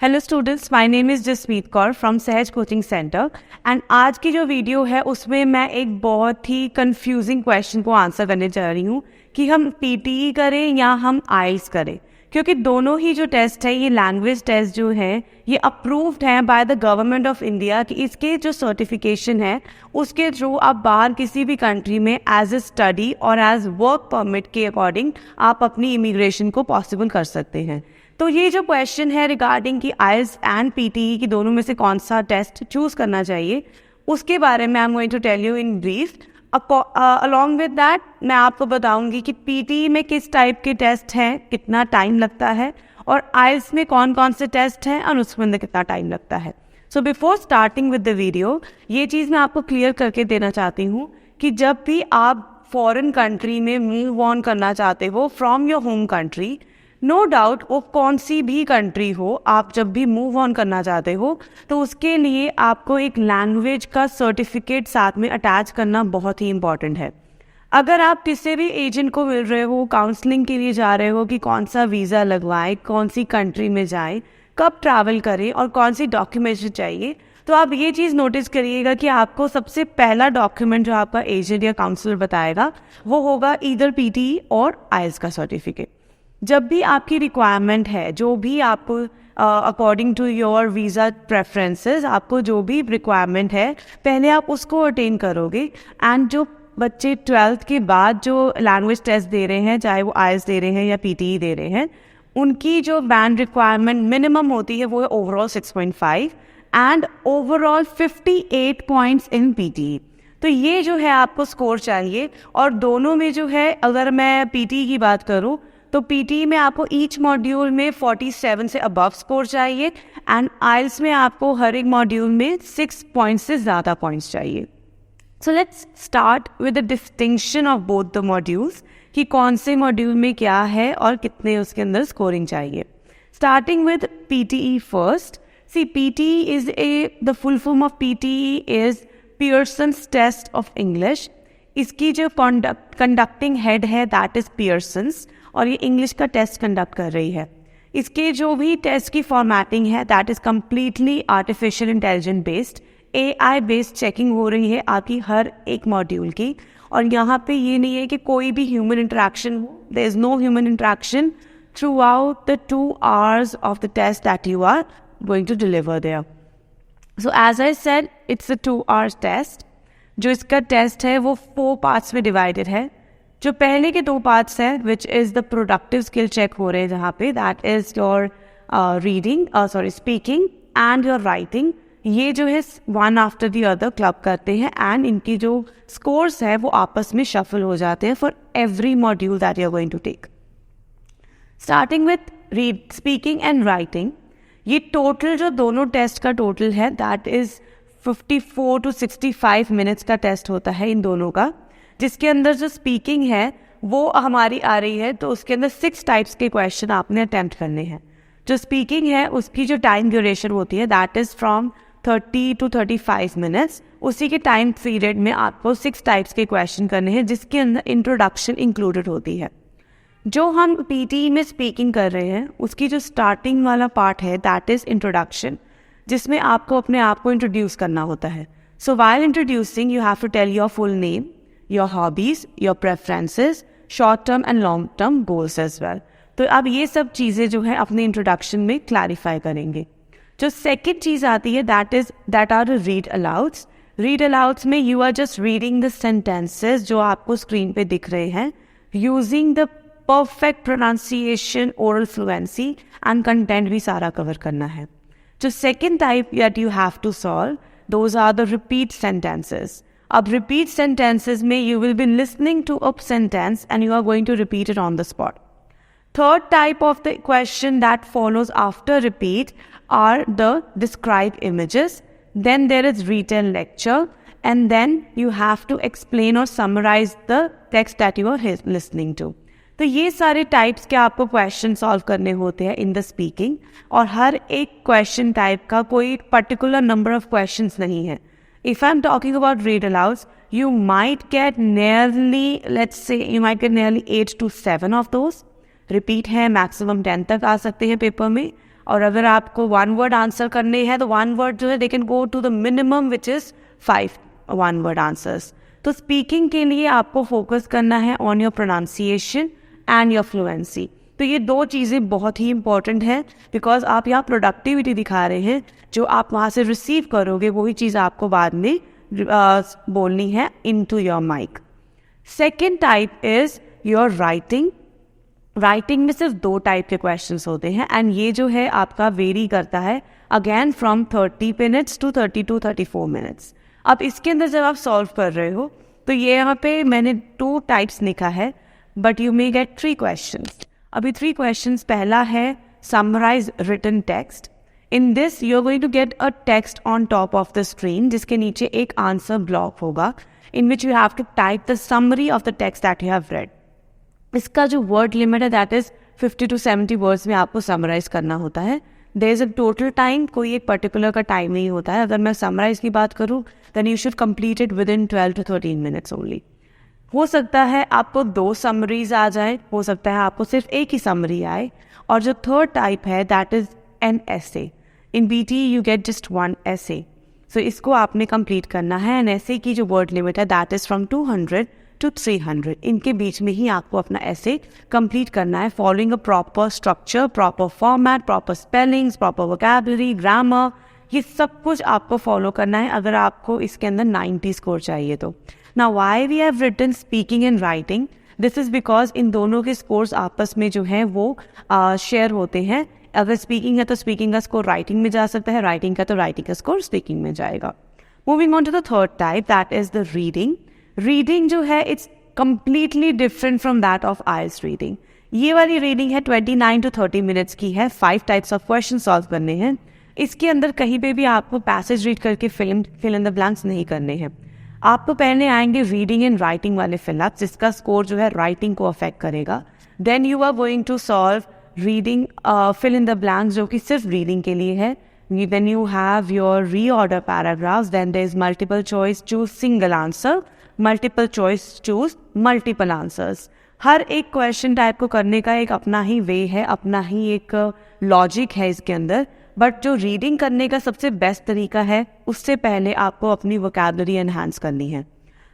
Hello students, my name is Jasmeet Kaur from सहज coaching centre and आज की जो वीडियो है उसमें मैं एक बहुत ही कंफ्यूजिंग क्वेश्चन को आंसर करने जा रही हूँ कि हम पीटीई करें या हम आइल्स करें, क्योंकि दोनों ही जो टेस्ट है ये लैंग्वेज टेस्ट जो है ये अप्रूव्ड है by the government of India कि इसके जो सर्टिफिकेशन है उसके थ्रू आप बाहर किसी भी कंट्री में एज ए स्टडी और एज वर्क परमिट के अकॉर्डिंग आप अपनी इमिग्रेशन को पॉसिबल कर सकते हैं। तो ये जो क्वेश्चन है रिगार्डिंग कि आइल्स एंड पीटीई की दोनों में से कौन सा टेस्ट चूज करना चाहिए उसके बारे में I am going to tell you in brief. Along with that मैं आपको बताऊंगी कि पीटीई में किस टाइप के टेस्ट हैं, कितना टाइम लगता है, और आइल्स में कौन कौन से टेस्ट हैं और उसमें अंदर कितना टाइम लगता है। So before starting with the video ये चीज़ मैं आपको क्लियर करके देना चाहती हूँ कि जब भी आप फॉरेन कंट्री में मूव ऑन करना चाहते हो from your home country, no doubt वो कौन सी भी कंट्री हो, आप जब भी मूव ऑन करना चाहते हो तो उसके लिए आपको एक लैंग्वेज का सर्टिफिकेट साथ में अटैच करना बहुत ही इम्पॉर्टेंट है। अगर आप किसी भी एजेंट को मिल रहे हो, काउंसलिंग के लिए जा रहे हो कि कौन सा वीज़ा लगवाएं, कौन सी कंट्री में जाएं, कब ट्रैवल करें और कौन सी डॉक्यूमेंट्स चाहिए, तो आप ये चीज़ नोटिस करिएगा कि आपको सबसे पहला डॉक्यूमेंट जो आपका एजेंट या काउंसलर बताएगा वो होगा ईदर पीटीई और आइल्स का सर्टिफिकेट। जब भी आपकी रिक्वायरमेंट है, जो भी आपको according to your visa preferences आपको जो भी रिक्वायरमेंट है पहले आप उसको अटेन करोगे। एंड जो बच्चे 12th के बाद जो लैंग्वेज टेस्ट दे रहे हैं, चाहे वो आइल्स दे रहे हैं या पीटीई दे रहे हैं, उनकी जो बैंड रिक्वायरमेंट मिनिमम होती है वो है overall 6.5 and overall 58 points in PTE. तो ये जो है आपको स्कोर चाहिए। और दोनों में जो है, अगर मैं पीटीई की बात करूँ तो पीटीई में आपको ईच मॉड्यूल में 47 से अबव स्कोर चाहिए एंड आइल्स में आपको हर एक मॉड्यूल में 6 पॉइंट्स से ज़्यादा पॉइंट्स चाहिए। So let's start with the distinction of both the modules कि कौन से मॉड्यूल में क्या है और कितने उसके अंदर स्कोरिंग चाहिए। Starting with PTE first. See PTE is the full form of PTE is Pearson's Test of English. इसकी जो कंडक्टिंग हेड है दैट इज पियर्सन्स और ये इंग्लिश का टेस्ट कंडक्ट कर रही है। इसके जो भी टेस्ट की फॉर्मेटिंग है that is completely artificial intelligence based, AI based checking हो रही है आपकी हर एक मॉड्यूल की। और यहाँ पे ये नहीं है कि कोई भी ह्यूमन इंटरेक्शन हो, there is no human interaction throughout the 2 hours of the test that you are going to deliver there. So as I said it's a 2 hours test. जो इसका टेस्ट है वो 4 पार्ट्स में divided है। जो पहले के 2 पार्ट्स हैं which is the productive skill check हो रहे हैं जहाँ पे that is your speaking and your writing. ये जो है one after the other club करते हैं एंड इनकी जो स्कोर्स है वो आपस में शफल हो जाते हैं for every module that you are going to take. Starting with speaking and writing, ये टोटल जो दोनों टेस्ट का टोटल है दैट इज़ 54 to 65 मिनट्स का टेस्ट होता है इन दोनों का। जिसके अंदर जो स्पीकिंग है वो हमारी आ रही है तो उसके अंदर 6 टाइप्स के क्वेश्चन आपने अटेम्प्ट करने हैं। जो स्पीकिंग है उसकी जो टाइम ड्यूरेशन होती है that is from 30 to 35 minutes. उसी के टाइम पीरियड में आपको 6 टाइप्स के क्वेश्चन करने हैं जिसके अंदर इंट्रोडक्शन इंक्लूडेड होती है। जो हम पीटीई में स्पीकिंग कर रहे हैं उसकी जो स्टार्टिंग वाला पार्ट है दैट इज़ इंट्रोडक्शन, जिसमें आपको अपने आप को इंट्रोड्यूस करना होता है। So while introducing you have to tell your full name, your hobbies, your preferences, short term and long term goals as well। तो अब ये सब चीज़ें जो है अपने इंट्रोडक्शन में क्लैरिफाई करेंगे। जो सेकंड चीज़ आती है that are read alouds. Read alouds में you are just reading the sentences जो आपको स्क्रीन पे दिख रहे हैं using the perfect pronunciation, oral fluency and content भी सारा कवर करना है। जो second type that you have to solve those are the repeat sentences. अब रिपीट सेंटेंसेस में you will be listening to a sentence and you are going to repeat it on the spot. Third type of the question that follows after repeat or the describe images, then there is written lecture and then you have to explain और summarise the text that you are listening to. तो ये सारे types के आपको question solve करने होते हैं in the speaking, और हर एक क्वेश्चन टाइप का कोई पर्टिकुलर नंबर ऑफ क्वेश्चंस नहीं है। If I'm talking about read alouds, you might get nearly 8 to 7 of those. Repeat है, maximum 10 तक आ सकते हैं पेपर में। और अगर आपको 1 वर्ड आंसर करने हैं तो 1 वर्ड जो है they can go to the minimum which is 5 1 word answers. तो स्पीकिंग के लिए आपको फोकस करना है on your pronunciation and your fluency. तो ये 2 चीज़ें बहुत ही इंपॉर्टेंट है, बिकॉज आप यहाँ प्रोडक्टिविटी दिखा रहे हैं, जो आप वहाँ से रिसीव करोगे वही चीज़ आपको बाद में बोलनी है into your mic. Second type is your writing. Writing में सिर्फ 2 टाइप के क्वेश्चंस होते हैं एंड ये जो है आपका वेरी करता है again from 30 minutes to 30 to 34 minutes. अब इसके अंदर जब आप सॉल्व कर रहे हो तो ये यहाँ पे मैंने 2 टाइप्स लिखा है, but you may get 3 questions. अभी 3 क्वेश्चंस, पहला है summarise written text. In this you are going to get a text on top of the screen जिसके नीचे एक आंसर ब्लॉक होगा, in which you have to type the summary of the text that you have read. इसका जो word limit है that is 50 to 70 words में आपको summarise करना होता है। There is a total time, कोई एक पर्टिकुलर का टाइम नहीं होता है। अगर मैं समराइज की बात करूँ then you should complete it within 12 to 13 minutes only. हो सकता है आपको 2 समरीज आ जाए, हो सकता है आपको सिर्फ एक ही समरी आए। और जो थर्ड टाइप है that is an essay. In BT you get just 1 essay। सो इसको आपने कंप्लीट करना है। एन एसे की जो वर्ड लिमिट है दैट इज फ्रॉम 200 to 300। इनके बीच में ही आपको अपना ऐसे कंप्लीट करना है, following a proper structure, proper format, proper spellings, proper vocabulary, grammar, ये सब कुछ आपको फॉलो करना है अगर आपको इसके अंदर 90 स्कोर चाहिए तो। Now why we have written speaking and writing, this is because in दोनों के स्कोर्स आपस में जो है वो शेयर होते हैं। अगर स्पीकिंग है तो स्पीकिंग का स्कोर राइटिंग में जा सकता है, राइटिंग का तो राइटिंग का स्कोर स्पीकिंग में जाएगा। Moving on to the third type that is the reading. Reading जो है it's completely different from that of IELTS reading. ये वाली रीडिंग है 29 to 30 मिनट्स की है, 5 टाइप्स ऑफ क्वेश्चन सॉल्व करने हैं। इसके अंदर कहीं पे भी आपको पैसेज रीड करके फिल इन द ब्लैंक्स नहीं करने हैं। आपको पहले आएंगे रीडिंग एंड राइटिंग वाले फिलअप जिसका स्कोर जो है राइटिंग को अफेक्ट करेगा। Then you are going to solve reading fill in the blanks जो कि सिर्फ रीडिंग के लिए है। Then you have your reorder paragraphs, then there is multiple choice, choose single answer, multiple choice, choose multiple answers। हर एक question type को करने का एक अपना ही वे है, अपना ही एक लॉजिक है इसके अंदर। बट जो रीडिंग करने का सबसे बेस्ट तरीका है उससे पहले आपको अपनी वोकैबुलरी एनहांस करनी है,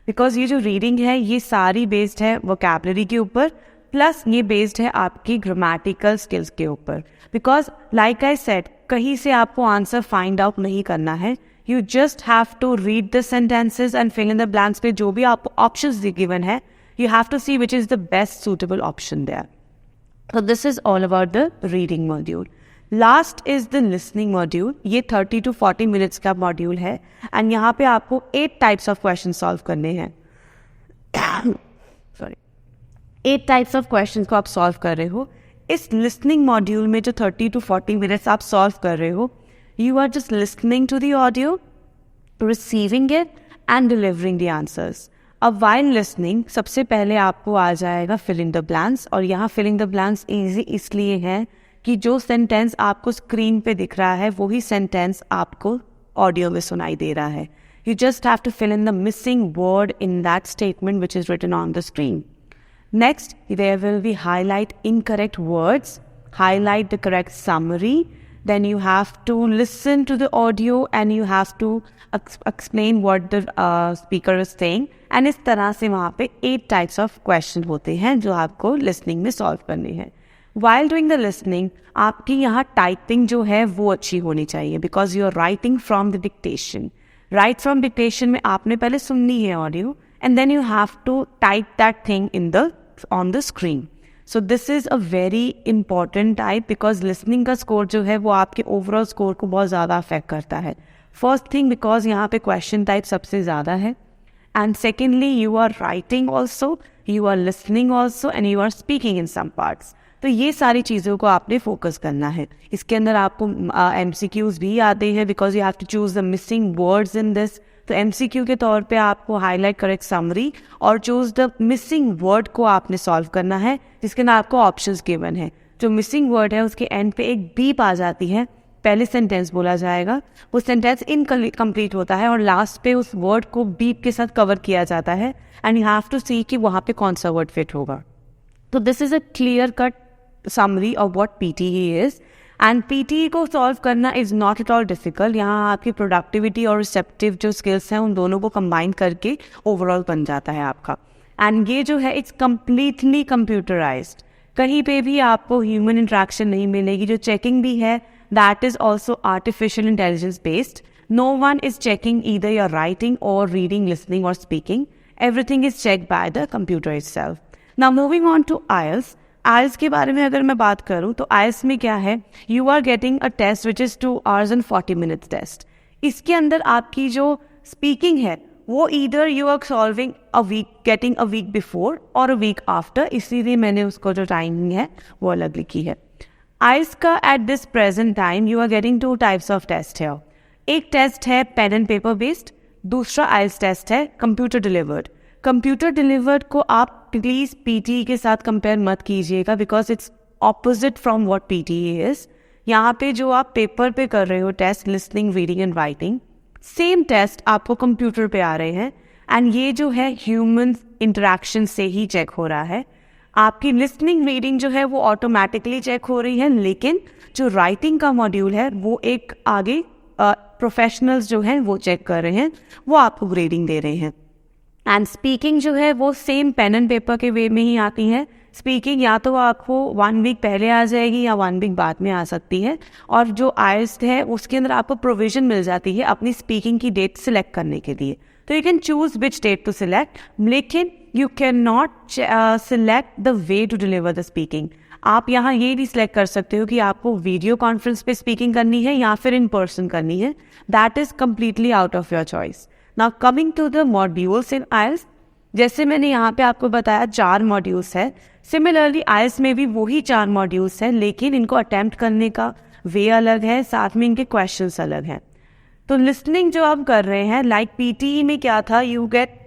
बिकॉज ये जो रीडिंग है ये सारी बेस्ड है वोकैबुलरी के ऊपर, प्लस ये बेस्ड है आपकी ग्रामेटिकल स्किल्स के ऊपर। बिकॉज लाइक आई सेड, कहीं से आपको आंसर फाइंड आउट नहीं करना है, you just have to read the sentences and fill in the blanks पे जो भी आपको ऑप्शंस गिवन है, you have to see which is the best suitable option there. So this is all about the reading module. Last is the listening module. ये 30 to 40 minutes का module है and यहाँ पे आपको 8 types of questions solve करने हैं। Sorry, 8 types of questions को आप solve कर रहे हो। इस listening module में जो 30 to 40 minutes आप solve कर रहे हो, you are just listening to the audio, receiving it and delivering the answers. अब while listening सबसे पहले आपको आ जाएगा fill in the blanks, और यहाँ filling the blanks easy इसलिए है कि जो सेंटेंस आपको स्क्रीन पे दिख रहा है वही सेंटेंस आपको ऑडियो में सुनाई दे रहा है। You just have to fill in the missing word in that statement which is written on the screen. Next, there will be highlight incorrect words, highlight the correct summary, then you have to listen to the audio and you have to explain what the speaker is saying, and इस तरह से वहाँ पे 8 types of question होते हैं जो आपको listening में solve करने हैं। While doing the listening, आपकी यहाँ typing जो है वो अच्छी होनी चाहिए, because you are writing from the dictation. Write from dictation में आपने पहले सुननी है audio and then you have to type that thing on the screen. So this is a very important type because listening का score जो है वो आपके overall score को बहुत ज़्यादा affect करता है। First thing because यहाँ पे question type सबसे ज़्यादा है, and secondly you are writing also, you are listening also and you are speaking in some parts. तो ये सारी चीज़ों को आपने फोकस करना है। इसके अंदर आपको MCQs भी आते हैं because you have to choose the missing words in this. तो MCQ के तौर पे आपको हाईलाइट करेक्ट समरी और चूज द मिसिंग वर्ड को आपने सॉल्व करना है, जिसके अंदर आपको ऑप्शंस गिवन है। जो मिसिंग वर्ड है उसके एंड पे एक बीप आ जाती है, पहले सेंटेंस बोला जाएगा, वो सेंटेंस इनकम्प्लीट होता है और लास्ट पे उस वर्ड को बीप के साथ कवर किया जाता है एंड यू हैव टू सी कि वहाँ पे कौन सा वर्ड फिट होगा। तो this is a clear cut summary of what PTE is. And PT को सॉल्व करना is not at all difficult. यहाँ आपकी प्रोडक्टिविटी और रिसेप्टिव जो स्किल्स हैं उन दोनों को कंबाइन करके ओवरऑल बन जाता है आपका. एंड ये जो है इट्स कम्प्लीटली कंप्यूटराइज्ड. कहीं पे भी आपको ह्यूमन इंट्रैक्शन नहीं मिलेगी. जो चेकिंग भी है that is also artificial intelligence based. No one is checking either your writing or reading, listening or speaking. Everything is checked by the computer itself. Now moving on to IELTS. IELTS के बारे में अगर मैं बात करूँ तो IELTS में क्या है, you are getting a test which is 2 hours and 40 minutes test. इसके अंदर आपकी जो speaking है वो either you are solving a week, getting a week before or a week after. इसीलिए मैंने उसको जो टाइमिंग है वो अलग लिखी है. IELTS का at this present time you are getting 2 types of test here. एक टेस्ट है पेन एंड पेपर बेस्ड, दूसरा आइल्स टेस्ट है कंप्यूटर डिलीवर्ड. कंप्यूटर डिलीवर्ड को आप प्लीज़ पीटी के साथ कंपेयर मत कीजिएगा because it's opposite from what PTE is. यहाँ पे जो आप पेपर पे कर रहे हो test, listening, reading and writing, same test आपको कंप्यूटर पे आ रहे हैं एंड ये जो है ह्यूमन इंटरेक्शन से ही चेक हो रहा है. आपकी लिसनिंग, रीडिंग जो है वो ऑटोमेटिकली चेक हो रही है, लेकिन जो राइटिंग का मॉड्यूल है वो एक आगे प्रोफेशनल्स जो हैं वो चेक कर रहे हैं, वो आपको ग्रेडिंग दे रहे हैं. एंड स्पीकिंग जो है वो सेम पेन एंड पेपर के वे में ही आती है. स्पीकिंग या तो आपको 1 वीक पहले आ जाएगी या 1 वीक बाद में आ सकती है. और जो आइल्स है उसके अंदर आपको प्रोविजन मिल जाती है अपनी स्पीकिंग की डेट सिलेक्ट करने के लिए. तो you can choose which date to select, लेकिन you can not select the way to deliver the speaking. आप यहाँ ये भी सिलेक्ट कर सकते हो कि आपको वीडियो कॉन्फ्रेंस पे स्पीकिंग करनी है या फिर इन पर्सन करनी है. That is completely out of your choice. Now coming to the modules in IELTS, जैसे मैंने यहाँ पे आपको बताया 4 मॉड्यूल्स है. सिमिलरली आइल्स में भी वही 4 मॉड्यूल्स हैं, लेकिन इनको अटैम्प्ट करने का वे अलग है, साथ में इनके क्वेश्चंस अलग हैं. तो लिसनिंग जो आप कर रहे हैं, लाइक पीटी में क्या था, यू गेट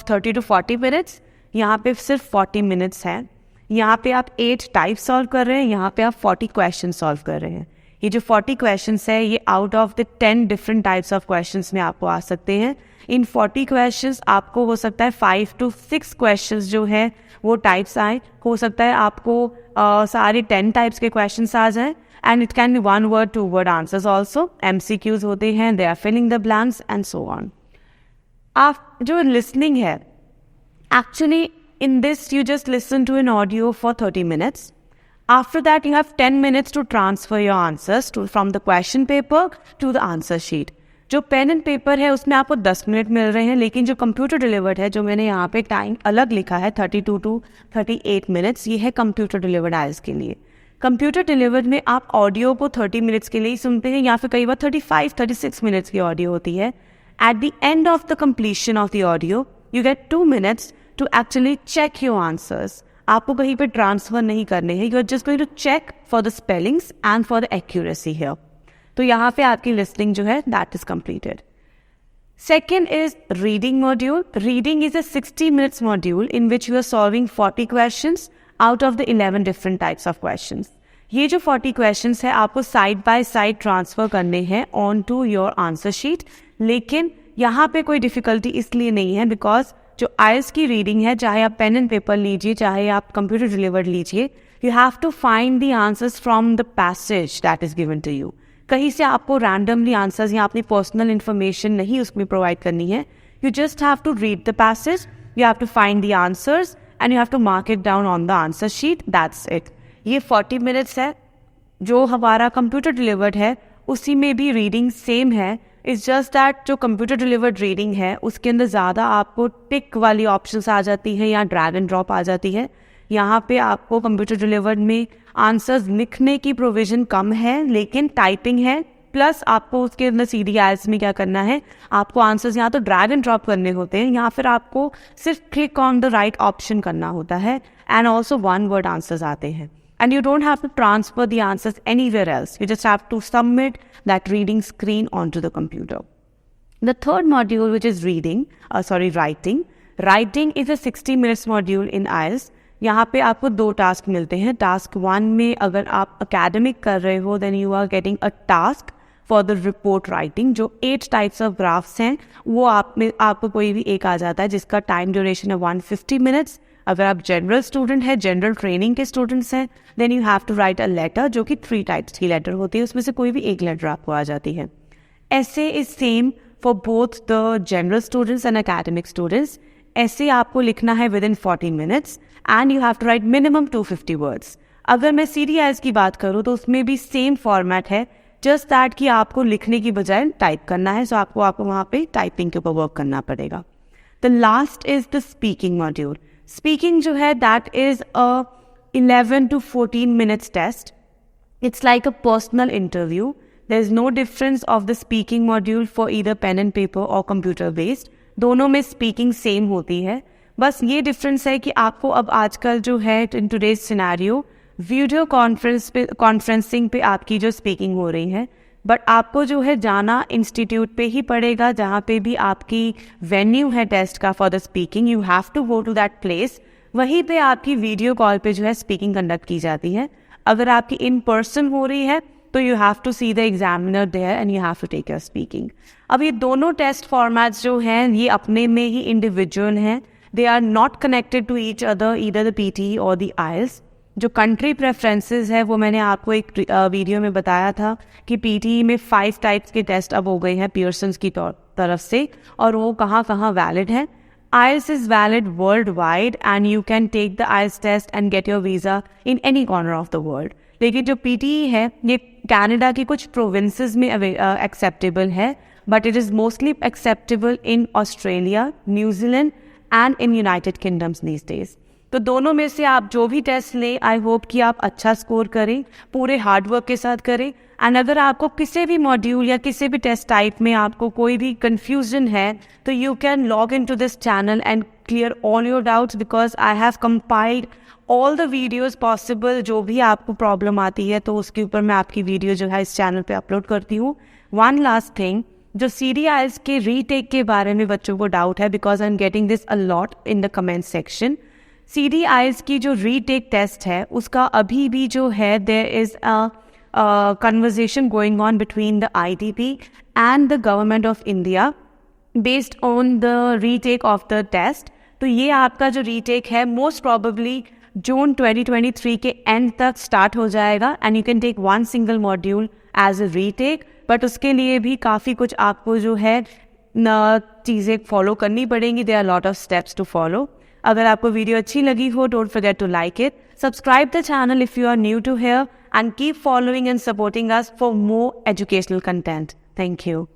30 to 40 मिनट्स, यहाँ पे सिर्फ 40 मिनट्स हैं. यहाँ पे आप 8 टाइप सॉल्व कर रहे हैं, यहाँ पे आप 40 क्वेश्चन सॉल्व कर रहे हैं. ये जो 40 क्वेश्चंस है ये out of the 10 different types of questions में आपको आ सकते हैं. इन 40 क्वेश्चंस आपको हो सकता है 5 to 6 क्वेश्चंस जो है वो टाइप्स आए, हो सकता है आपको सारे 10 टाइप्स के क्वेश्चंस आ जाएं. And it can be 1 word 2 word answers also. MCQs होते हैं, they are filling the blanks and so on. आप जो लिसनिंग है, actually in this you just listen to an audio for 30 minutes. After that you have 10 minutes to transfer your answers from the question paper to the answer sheet. जो pen and paper है उसमें आपको 10 minute मिल रहे हैं, लेकिन जो computer delivered है, जो मैंने यहाँ पे टाइम अलग लिखा है 32 to 38 मिनट्स, ये है कंप्यूटर डिलीवर्ड आइल्स के लिए. कंप्यूटर डिलीवर्ड में आप ऑडियो को 30 मिनट्स के लिए ही सुनते हैं या फिर कई बार 35-36 मिनट्स की ऑडियो होती है. At the end of the completion of the audio you get 2 minutes to actually check your answers. आपको कहीं पे ट्रांसफर नहीं करने हैं, you are just going to check for the spellings and for the accuracy here. तो यहाँ पे आपकी लिस्टिंग जो है that is completed. Second is reading module. Reading is a 60 minutes module in which you are solving 40 questions out of the 11 different types of questions. ये जो 40 questions है आपको साइड बाय साइड ट्रांसफर करने हैं on to your answer sheet. लेकिन यहाँ पे कोई डिफिकल्टी इसलिए नहीं है बिकॉज जो आइल्स की रीडिंग है, चाहे आप पेन एंड पेपर लीजिए चाहे आप कंप्यूटर डिलीवर्ड लीजिए, you have to find the answers from the passage that is given to you. कहीं से आपको रैंडमली आंसर्स या अपनी पर्सनल इन्फॉर्मेशन नहीं उसमें प्रोवाइड करनी है. You just have to read the passage, you have to find the answers and you have to mark it down on the answer sheet. That's it. ये 40 minutes है. जो हमारा कंप्यूटर डिलीवर्ड है उसी में भी रीडिंग सेम है. It's just that जो कंप्यूटर डिलीवर्ड रीडिंग है उसके अंदर ज़्यादा आपको टिक वाली ऑप्शंस आ जाती है या ड्रैग एंड ड्रॉप आ जाती है. यहाँ पे आपको कंप्यूटर डिलीवर्ड में आंसर्स लिखने की प्रोविज़न कम है, लेकिन टाइपिंग है. प्लस आपको उसके अंदर सीधी आइल्स में क्या करना है, आपको आंसर्स यहाँ तो ड्रैग एंड ड्रॉप करने होते हैं या फिर आपको सिर्फ click on the right option करना होता है. एंड ऑल्सो 1 word आंसर्स आते हैं. And you don't have to transfer the answers anywhere else. You just have to submit that reading screen onto the computer. The third module, which is writing. Writing is a 60 minutes module in IELTS. यहाँ पे आपको 2 task मिलते हैं. Task 1 में अगर आप academic कर रहे हो then you are getting a task for the report writing. जो 8 types of graphs हैं वो आपको कोई भी एक आ जाता है जिसका टाइम ड्यूरेशन है 150 minutes. अगर आप जनरल स्टूडेंट हैं, जनरल ट्रेनिंग के स्टूडेंट्स हैं, then you have to write a letter, जो कि 3 टाइप्स की लेटर होती है, उसमें से कोई भी एक लेटर आपको आ जाती है. Essay is same for both the general students and academic students. Essay आपको लिखना है within 14 minutes and you have to write minimum 250 words. अगर मैं CDIS की बात करूँ तो उसमें भी सेम फॉर्मेट है, जस्ट दैट कि आपको लिखने की बजाय टाइप करना है, सो आपको वहाँ पे टाइपिंग के ऊपर वर्क करना पड़ेगा. The last is the speaking module. Speaking जो है that is a 11 to 14 minutes test. It's like a personal interview. There's no difference of the speaking module for either pen and paper or computer based. दोनों में speaking same होती है. बस ये difference है कि आपको अब आजकल जो है in today's scenario video conferencing पे आपकी जो स्पीकिंग हो रही है, बट आपको जो है जाना इंस्टीट्यूट पे ही पड़ेगा, जहाँ पे भी आपकी वेन्यू है टेस्ट का for the speaking. You have to go to that place. वहीं पे आपकी वीडियो कॉल पे जो है स्पीकिंग कंडक्ट की जाती है. अगर आपकी इन पर्सन हो रही है तो you have to see the examiner there and you have to take your speaking. अब ये दोनों टेस्ट फॉर्मेट्स जो हैं ये अपने में ही इंडिविजुअल हैं. They are not connected to each other, either the PTE और द IELTS. जो कंट्री प्रेफरेंसेस है वो मैंने आपको एक वीडियो में बताया था कि PTE में 5 टाइप्स के टेस्ट अब हो गए हैं पियर्सन्स की तरफ से, और वो कहाँ कहाँ वैलिड है. IELTS is valid worldwide and you can take the IELTS test and get your visa in any corner of the world. लेकिन जो PTE है ये कनाडा की कुछ प्रोविंसेस में एक्सेप्टेबल है, but it is mostly acceptable in Australia, New Zealand and in United kingdoms these days. तो दोनों में से आप जो भी टेस्ट लें, आई होप कि आप अच्छा स्कोर करें, पूरे हार्डवर्क के साथ करें. एंड अगर आपको किसी भी मॉड्यूल या किसी भी टेस्ट टाइप में आपको कोई भी कंफ्यूजन है तो you can log in to this channel and clear all your doubts, because I have compiled all the videos possible. जो भी आपको प्रॉब्लम आती है तो उसके ऊपर मैं आपकी वीडियो जो है इस चैनल पे अपलोड करती हूँ. वन लास्ट थिंग, जो CDIS के रीटेक के बारे में बच्चों को डाउट है, because I am getting this a lot in the comment section. CDIS की जो रीटेक टेस्ट है उसका अभी भी जो है there is a conversation going on between the ITP and the government of India based on the retake of the test. तो ये आपका जो retake है most probably June 2023 के end तक start हो जाएगा and you can take one single module as a retake. but उसके लिए भी काफ़ी कुछ आपको जो है चीज़ें फॉलो करनी पड़ेंगी. there are a lot of steps to follow. अगर आपको वीडियो अच्छी लगी हो, don't forget to like it. Subscribe the channel if you are new to here and keep following and supporting us for more educational content. Thank you.